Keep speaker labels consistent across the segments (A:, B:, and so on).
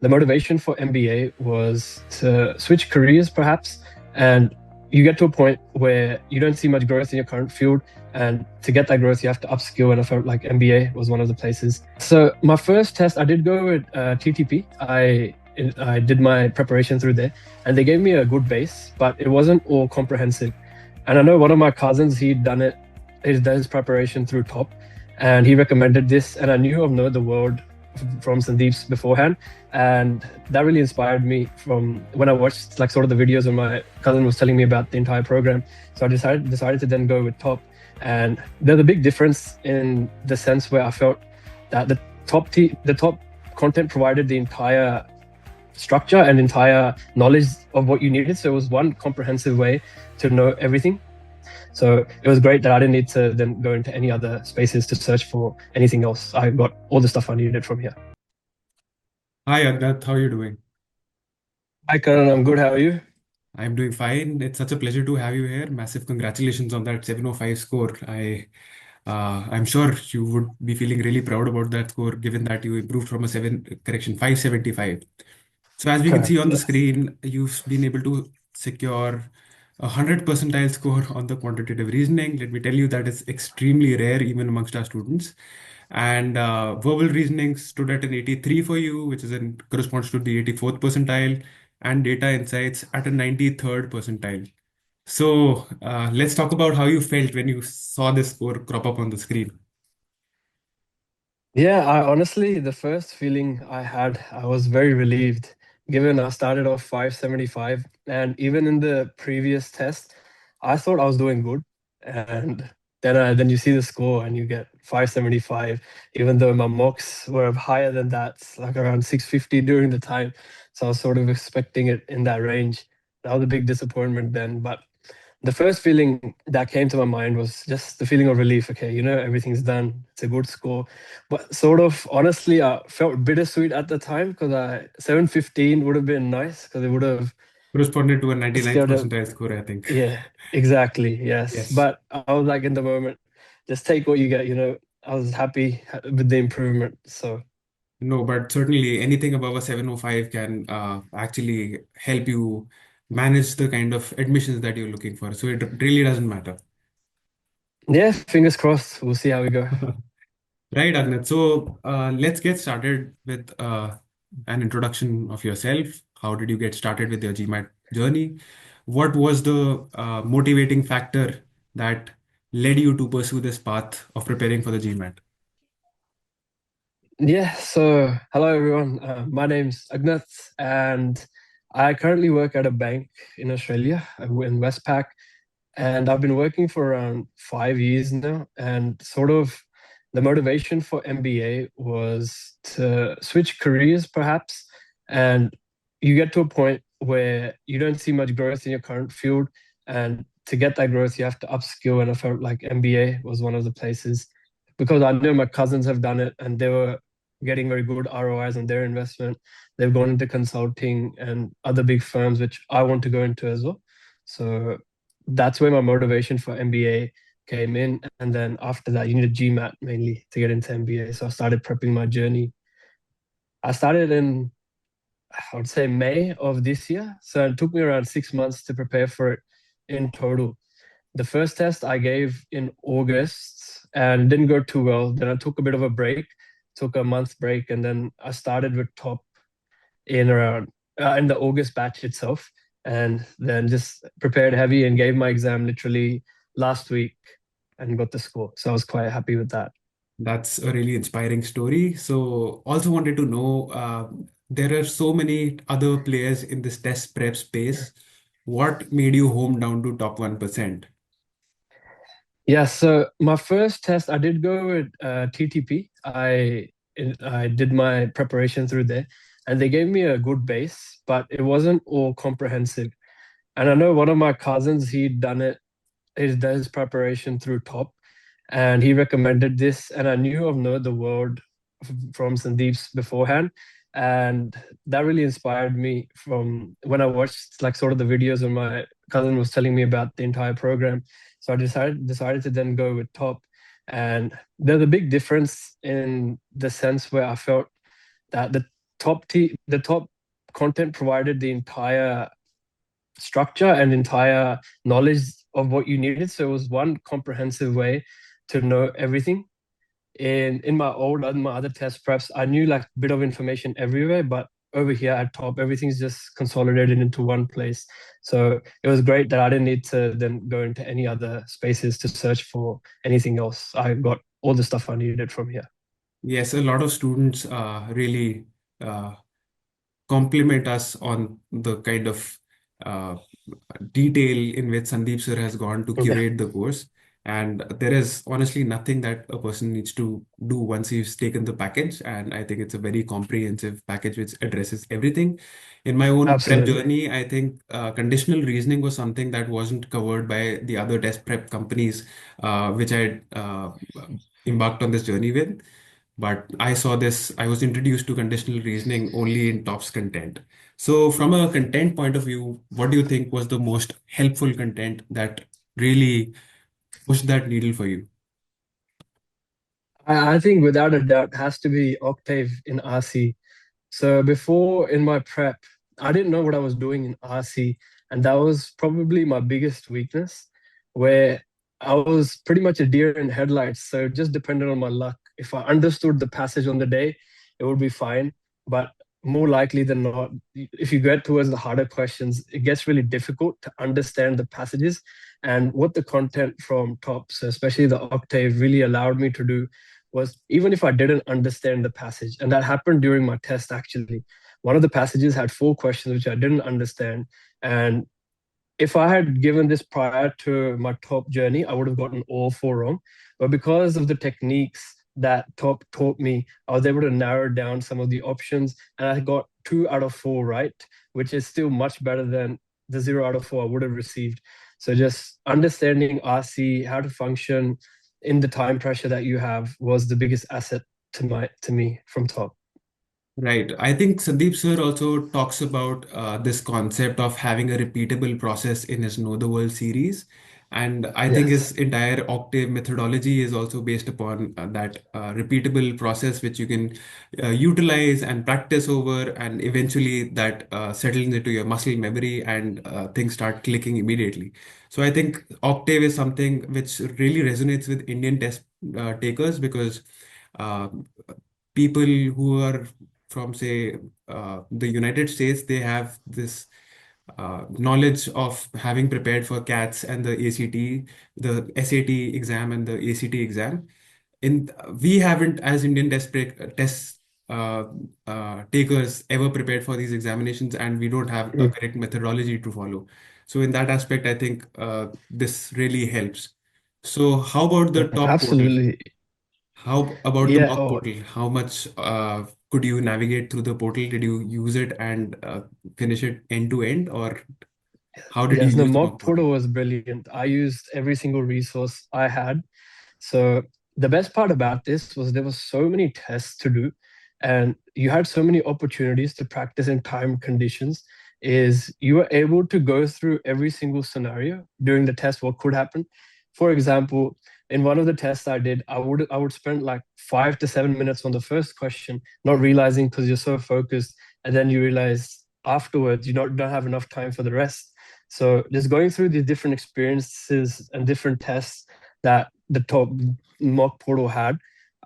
A: the motivation for MBA was to switch careers, perhaps, and you get to a point where you don't see much growth in your current field, and to get that growth, you have to upskill. And I felt like MBA was one of the places. So my first test, I did go with TTP. I did my preparation through there, and they gave me a good base, but it wasn't all comprehensive. And I know one of my cousins, he'd done it, he's done his preparation through Top, and he recommended this. And I knew of Know the World from Sandeep's beforehand, and that really inspired me from when I watched like sort of the videos when my cousin was telling me about the entire program. So I decided to then go with Top, and there's a big difference in the sense where I felt that the top content provided the entire structure and entire knowledge of what you needed. So it was one comprehensive way to know everything. So it was great that I didn't need to then go into any other spaces to search for anything else. I got all the stuff I needed from here.
B: Hi, Agnat. How are you doing?
A: Hi, Karan. I'm good. How are you?
B: I'm doing fine. It's such a pleasure to have you here. Massive congratulations on that 705 score. I'm sure you would be feeling really proud about that score, given that you improved from a 575. So as we can see
A: Correct.
B: on the
A: Yes.
B: screen, you've been able to secure a 100 percentile score on the quantitative reasoning. Let me tell you that is extremely rare even amongst our students. And verbal reasoning stood at an 83 for you, which is in corresponds to the 84th percentile, and data insights at a 93rd percentile. So let's talk about how you felt when you saw this score crop up on the screen.
A: Yeah, I honestly, the first feeling I had, I was very relieved, given I started off 575. And even in the previous test, I thought I was doing good. And then you see the score and you get 575, even though my mocks were higher than that, like around 650 during the time. So I was sort of expecting it in that range. That was a big disappointment then. But the first feeling that came to my mind was just the feeling of relief. Okay, everything's done. It's a good score. But sort of honestly, I felt bittersweet at the time because I 715 would have been nice because it would have
B: Corresponded to a 99th
A: scared up.
B: percentile score, I think.
A: Yeah, exactly. Yes.
B: Yes.
A: But I was like in the moment, just take what you get. I was happy with the improvement. So
B: No, but certainly anything above a 705 can actually help you manage the kind of admissions that you're looking for. So it really doesn't matter.
A: yeah, fingers crossed. We'll see how we go.
B: Right, Agnat. So let's get started with an introduction of yourself. How did you get started with your GMAT journey? What was the motivating factor that led you to pursue this path of preparing for the GMAT?
A: Yeah, so hello everyone. My name's Agnat, and I currently work at a bank in Australia, in Westpac, and I've been working for around 5 years now. And sort of the motivation for MBA was to switch careers, perhaps, and you get to a point where you don't see much growth in your current field, and to get that growth, you have to upskill. And I felt like MBA was one of the places because I know my cousins have done it and they were getting very good ROIs on their investment. They've gone into consulting and other big firms, which I want to go into as well. So that's where my motivation for MBA came in. And then after that, you need a GMAT mainly to get into MBA. So I started prepping my journey. I started in, I would say, May of this year. So it took me around 6 months to prepare for it in total. The first test I gave in August and didn't go too well. Then I took a bit of a break, took a month break, and then I started with Top in around in the August batch itself, and then just prepared heavy and gave my exam literally last week and got the score. So I was quite happy with that.
B: That's a really inspiring story. So, also wanted to know there are so many other players in this test prep space. What made you home down to top 1%?
A: Yeah, so my first test, I did go with TTP. I did my preparation through there, and they gave me a good base, but it wasn't all comprehensive. And I know one of my cousins, he'd done it, he's done his preparation through Top, and he recommended this. And I knew of Know the World from Sandeep's beforehand, and that really inspired me from when I watched like sort of the videos when my cousin was telling me about the entire program. So I decided to then go with Top, and there's a big difference in the sense where I felt that the top content provided the entire structure and entire knowledge of what you needed. So it was one comprehensive way to know everything. In my other test preps, I knew like a bit of information everywhere, but over here at top, everything's just consolidated into one place. So it was great that I didn't need to then go into any other spaces to search for anything else. I got all the stuff I needed from here.
B: Yes, a lot of students really uh, compliment us on the kind of uh, detail in which Sandeep sir has gone to
A: Yeah,
B: curate the course. And there is honestly nothing that a person needs to do once he's taken the package. And I think it's a very comprehensive package which addresses everything. In my own prep
A: absolutely.
B: journey, I think conditional reasoning was something that wasn't covered by the other test prep companies which I embarked on this journey with. But I was introduced to conditional reasoning only in TOPS content. So, from a content point of view, what do you think was the most helpful content that really pushed that needle for you?
A: I think without a doubt has to be Octave in RC. So before in my prep, I didn't know what I was doing in RC, and that was probably my biggest weakness, where I was pretty much a deer in headlights. So it just depended on my luck. If I understood the passage on the day, it would be fine. But more likely than not, if you get towards the harder questions, it gets really difficult to understand the passages and what the content from top, so especially the Octave, really allowed me to do was even if I didn't understand the passage, and that happened during my test actually. One of the passages had four questions which I didn't understand. And if I had given this prior to my top journey, I would have gotten all four wrong. But because of the techniques that top taught me, I was able to narrow down some of the options and I got 2 out of 4 right, which is still much better than the 0 out of 4 I would have received. So just understanding RC, how to function in the time pressure that you have was the biggest asset to me from top.
B: Right. I think Sandeep sir also talks about this concept of having a repeatable process in his Know the World series. And I think his
A: Yes.
B: entire Octave methodology is also based upon that repeatable process, which you can utilize and practice over, and eventually that settles into your muscle memory and things start clicking immediately. So I think Octave is something which really resonates with Indian test takers because uh, people who are from say the United States, they have this knowledge of having prepared for CATS and the ACT, the SAT exam and the ACT exam. In We haven't, as Indian test uh, takers, ever prepared for these examinations, and we don't have a
A: Mm.
B: correct methodology to follow. So in that aspect, I think this really helps. So how about the top portal?
A: Absolutely.
B: How about the
A: Yeah.
B: mock
A: Oh,
B: portal? How much could you navigate through the portal? Did you use it and finish it end to end, or how did you
A: yes, the
B: use the
A: mock
B: mock portal?
A: portal was brilliant. I used every single resource I had. So the best part about this was there was so many tests to do, and you had so many opportunities to practice in time conditions. Is you were able to go through every single scenario during the test, what could happen. For example, in one of the tests I did, I would spend like 5 to 7 minutes on the first question, not realizing because you're so focused, and then you realize afterwards you don't have enough time for the rest. So just going through these different experiences and different tests that the top mock portal had,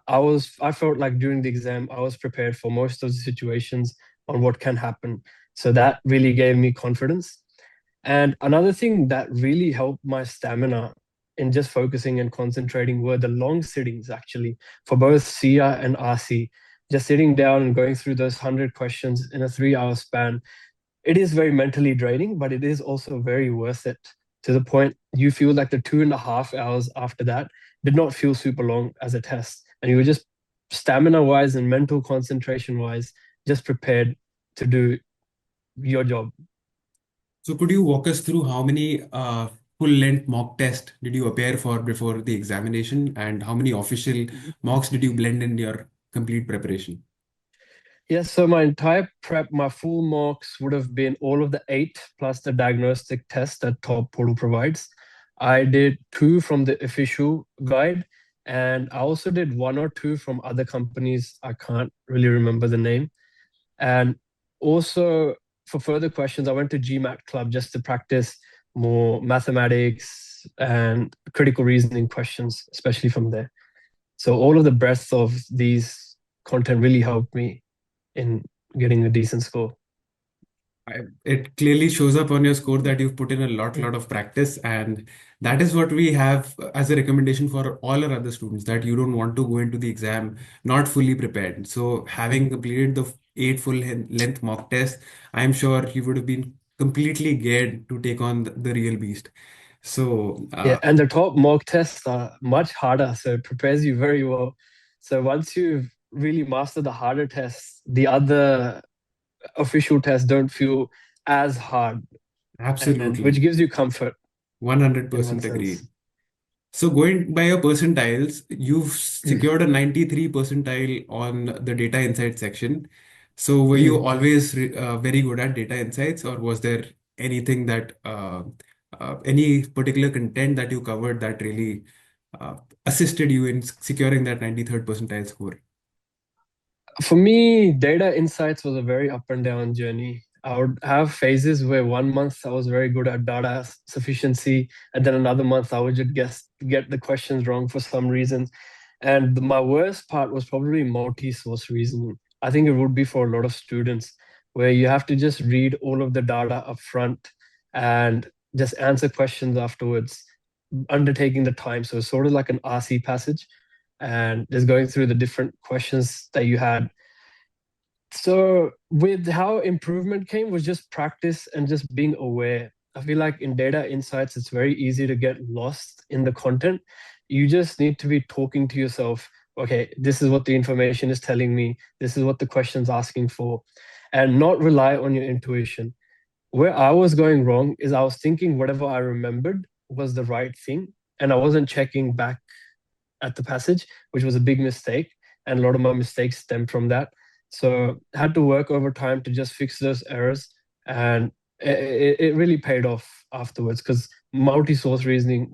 A: I felt like during the exam I was prepared for most of the situations on what can happen. So that really gave me confidence. And another thing that really helped my stamina in just focusing and concentrating were the long sittings actually for both SIA and RC. Just sitting down and going through those 100 questions in a 3 hour span, it is very mentally draining, but it is also very worth it to the point you feel like the 2.5 hours after that did not feel super long as a test. And you were just stamina wise and mental concentration wise, just prepared to do your job.
B: So could you walk us through how many full length mock tests did you appear for before the examination, and how many official mocks did you blend in your complete preparation?
A: Yes, so my entire prep, my full marks would have been all of the 8 plus the diagnostic test that Top Portal provides. I did 2 from the official guide, and I also did 1 or 2 from other companies. I can't really remember the name. And also for further questions, I went to GMAT club just to practice more mathematics and critical reasoning questions, especially from there. So all of the breadth of these content really helped me in getting a decent score.
B: It clearly shows up on your score that you've put in a lot of practice, and that is what we have as a recommendation for all our other students, that you don't want to go into the exam not fully prepared. So having completed the eight full length mock tests, I'm sure you would have been completely geared to take on the real beast. So
A: Yeah, and the top mock tests are much harder, so it prepares you very well. So once you've really mastered the harder tests, the other official tests don't feel as hard, and which
B: absolutely,
A: gives you comfort in one
B: 100%
A: sense.
B: agree. So going by your percentiles, you've
A: Mm,
B: secured a 93 percentile on the data insight section. So were you
A: mm.
B: always very good at data insights, or was there anything that any particular content that you covered that really uh, assisted you in securing that 93rd percentile score?
A: For me, data insights was a very up and down journey. I would have phases where one month I was very good at data sufficiency, and then another month I would just get the questions wrong for some reason. And my worst part was probably multi-source reasoning. I think it would be for a lot of students, where you have to just read all of the data up front and just answer questions afterwards, undertaking the time. So it's sort of like an RC passage and just going through the different questions that you had. So with how improvement came was just practice and just being aware. I feel like in data insights, it's very easy to get lost in the content. You just need to be talking to yourself. Okay, this is what the information is telling me. This is what the question's asking for, and not rely on your intuition. Where I was going wrong is I was thinking whatever I remembered was the right thing, and I wasn't checking back at the passage, which was a big mistake. And a lot of my mistakes stemmed from that. So I had to work over time to just fix those errors. And it really paid off afterwards because multi-source reasoning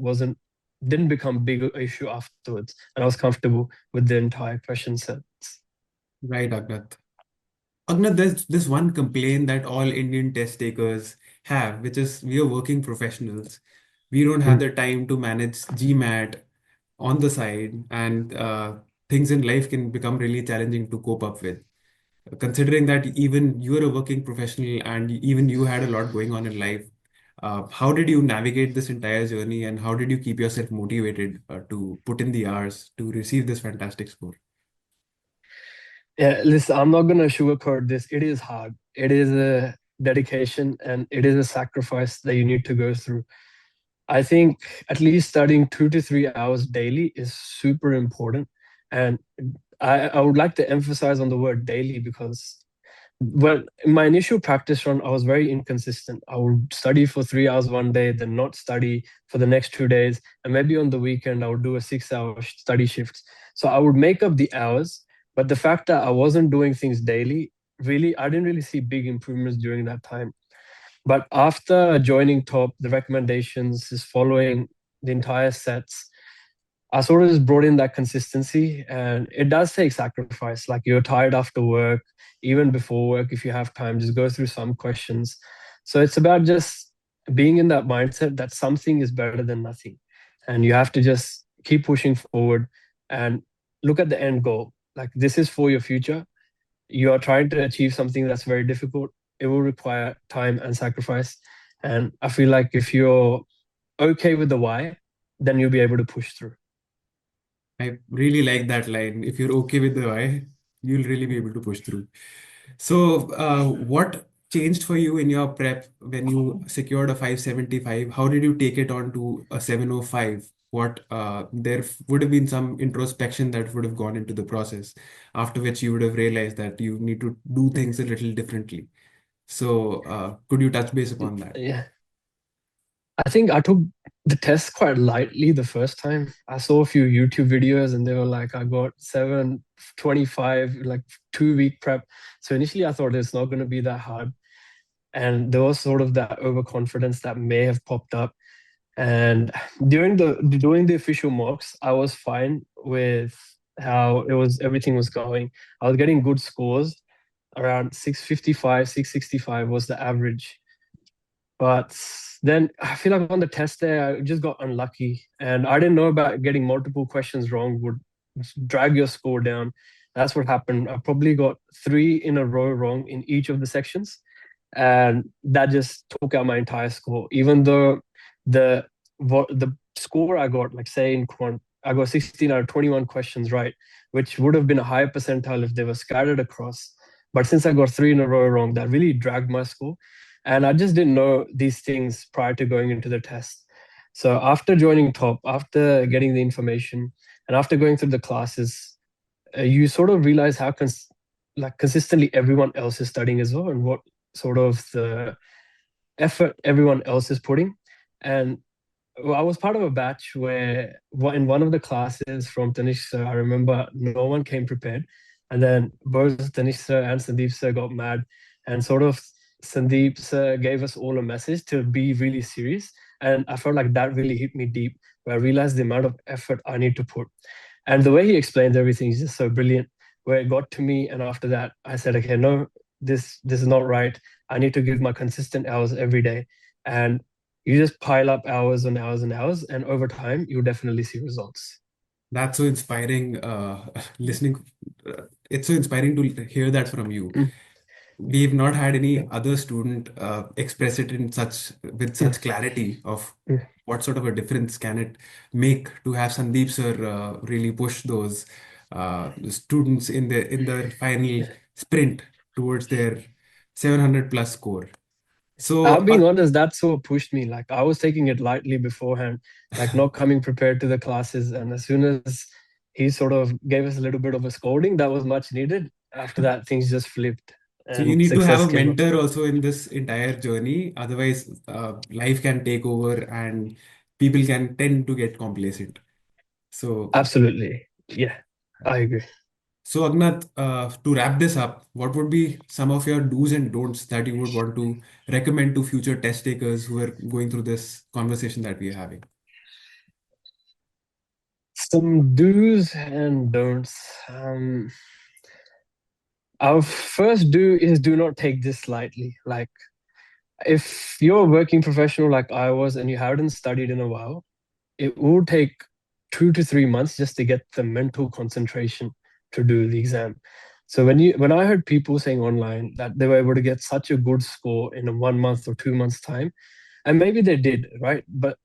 A: didn't become a big issue afterwards. And I was comfortable with the entire question sets.
B: Right, Agnat. Agnat, there's this one complaint that all Indian test takers have, which is we are working professionals. We don't have
A: Mm.
B: the time to manage GMAT on the side, and things in life can become really challenging to cope up with. Considering that even you are a working professional and even you had a lot going on in life, how did you navigate this entire journey, and how did you keep yourself motivated to put in the hours to receive this fantastic score?
A: Yeah, listen, I'm not gonna sugarcoat this. It is hard. It is a dedication and it is a sacrifice that you need to go through. I think at least studying 2 to 3 hours daily is super important. And I would like to emphasize on the word daily because well, in my initial practice run, I was very inconsistent. I would study for 3 hours one day, then not study for the next 2 days. And maybe on the weekend, I would do a 6 hour study shift. So I would make up the hours. But the fact that I wasn't doing things daily, really, I didn't really see big improvements during that time. But after joining top, the recommendations is following the entire sets. I sort of just brought in that consistency, and it does take sacrifice. Like you're tired after work, even before work, if you have time, just go through some questions. So it's about just being in that mindset that something is better than nothing. And you have to just keep pushing forward and look at the end goal. Like this is for your future. You are trying to achieve something that's very difficult. It will require time and sacrifice. And I feel like if you're okay with the why, then you'll be able to push through.
B: I really like that line. If you're okay with the why, you'll really be able to push through. So, what changed for you in your prep when you secured a 575? How did you take it on to a 705? What there would have been some introspection that would have gone into the process, after which you would have realized that you need to do things a little differently. So, could you touch base upon that?
A: Yeah. I think I took the test quite lightly the first time. I saw a few YouTube videos and they were like, I got 725, like 2 week prep. So initially I thought it's not going to be that hard. And there was sort of that overconfidence that may have popped up. And during the official mocks, I was fine with how everything was going. I was getting good scores. around 655, 665 was the average. But then I feel like on the test there, I just got unlucky. And I didn't know about getting multiple questions wrong would drag your score down. That's what happened. I probably got three in a row wrong in each of the sections. And that just took out my entire score. Even though the the score I got, like say in quant, I got 16 out of 21 questions right, which would have been a higher percentile if they were scattered across. But since I got three in a row wrong, that really dragged my score. And I just didn't know these things prior to going into the test. So after joining top, after getting the information, and after going through the classes, you sort of realize how like consistently everyone else is studying as well, and what sort of the effort everyone else is putting. And well, I was part of a batch where in one of the classes from Tanish sir, I remember no one came prepared. And then both Tanish sir and Sandeep sir got mad, and sort of Sandeep sir gave us all a message to be really serious. And I felt like that really hit me deep, where I realized the amount of effort I need to put. And the way he explains everything is just so brilliant, where it got to me. And after that, I said, okay, no, this is not right. I need to give my consistent hours every day. And you just pile up hours and hours and hours, and over time, you'll definitely see results.
B: That's so inspiring. Listening, it's so inspiring to hear that from you.
A: Mm,
B: We've not had
A: yeah,
B: any other student express it in such with
A: mm,
B: such clarity of
A: mm.
B: what sort of a difference can it make to have Sandeep sir really push those students in their final sprint towards their 700 plus score.
A: I'm
B: So
A: being honest, that's what pushed me. Like I was taking it lightly beforehand, like not coming prepared to the classes. And as soon as he sort of gave us a little bit of a scolding that was much needed, after that, things just flipped
B: So you
A: and
B: need to have
A: success
B: a
A: came up.
B: mentor also in this entire journey. Otherwise, life can take over and people can tend to get complacent. So,
A: Absolutely. Yeah, I agree.
B: so Agnat, to wrap this up, what would be some of your do's and don'ts that you would want to recommend to future test takers who are going through this conversation that we are having?
A: Some do's and don'ts. Our first do is do not take this lightly. Like, if you're a working professional like I was and you haven't studied in a while, it will take 2 to 3 months just to get the mental concentration to do the exam. So when I heard people saying online that they were able to get such a good score in a 1 month or 2 months time, and maybe they did, right? But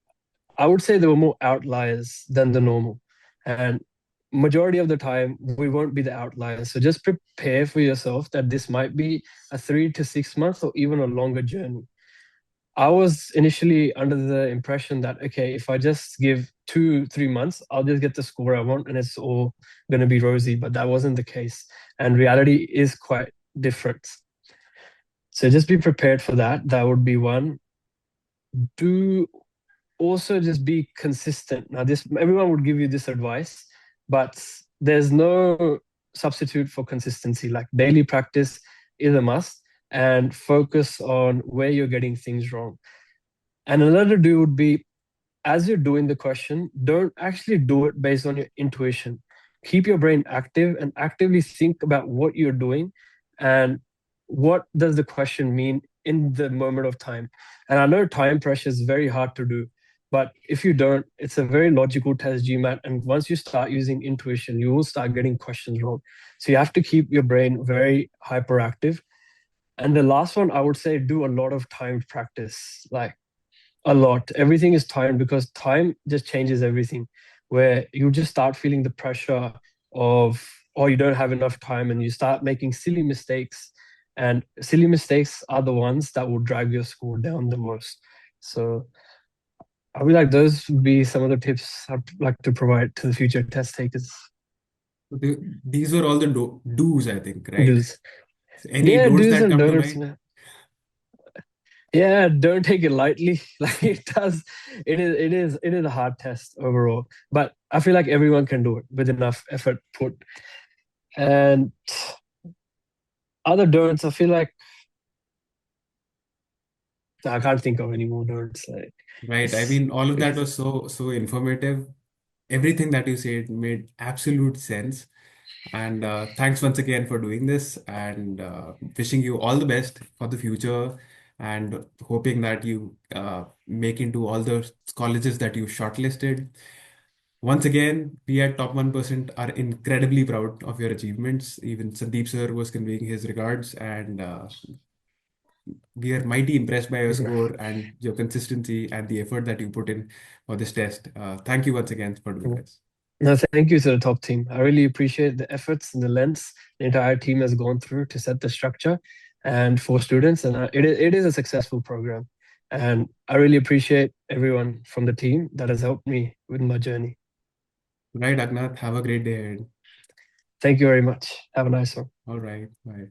A: I would say there were more outliers than the normal. And majority of the time, we won't be the outliers. So just prepare for yourself that this might be a 3 to 6 months or even a longer journey. I was initially under the impression that, okay, if I just give 2, 3 months, I'll just get the score I want and it's all going to be rosy. But that wasn't the case. And reality is quite different. So just be prepared for that. That would be one. Do also just be consistent. Now, this everyone would give you this advice, but there's no substitute for consistency. Like daily practice is a must, and focus on where you're getting things wrong. And another do would be, as you're doing the question, don't actually do it based on your intuition. Keep your brain active and actively think about what you're doing and what does the question mean in the moment of time. And I know time pressure is very hard to do, but if you don't, it's a very logical test, GMAT. And once you start using intuition, you will start getting questions wrong. So you have to keep your brain very hyperactive. And the last one, I would say, do a lot of timed practice. Like a lot. Everything is timed because time just changes everything. Where you just start feeling the pressure of, oh, you don't have enough time, and you start making silly mistakes. And silly mistakes are the ones that will drag your score down the most. So I would like those would be some of the tips I'd like to provide to the future test takers.
B: These were all the do's, I think, right?
A: Do's.
B: So any
A: Yeah,
B: don'ts
A: do's
B: that
A: and
B: come to
A: don'ts.
B: mind?
A: Yeah, don't take it lightly. Like it does, it is a hard test overall. But I feel like everyone can do it with enough effort put. And other don'ts, I feel like I can't think of any more don'ts. Like
B: Right. I
A: it's
B: mean, all of that
A: it's
B: was so informative. Everything that you said made absolute sense. And thanks once again for doing this, and wishing you all the best for the future, and hoping that you make into all the colleges that you shortlisted. Once again, we at Top 1% are incredibly proud of your achievements. Even Sandeep sir was conveying his regards, and we are mighty impressed by your score and your consistency and the effort that you put in for this test. Thank you once again for doing this.
A: No, thank you to the top team. I really appreciate the efforts and the lengths the entire team has gone through to set the structure and for students. And it is a successful program. And I really appreciate everyone from the team that has helped me with my journey.
B: Right, Agnat, have a great day ahead.
A: Thank you very much. Have a nice one.
B: All right, bye.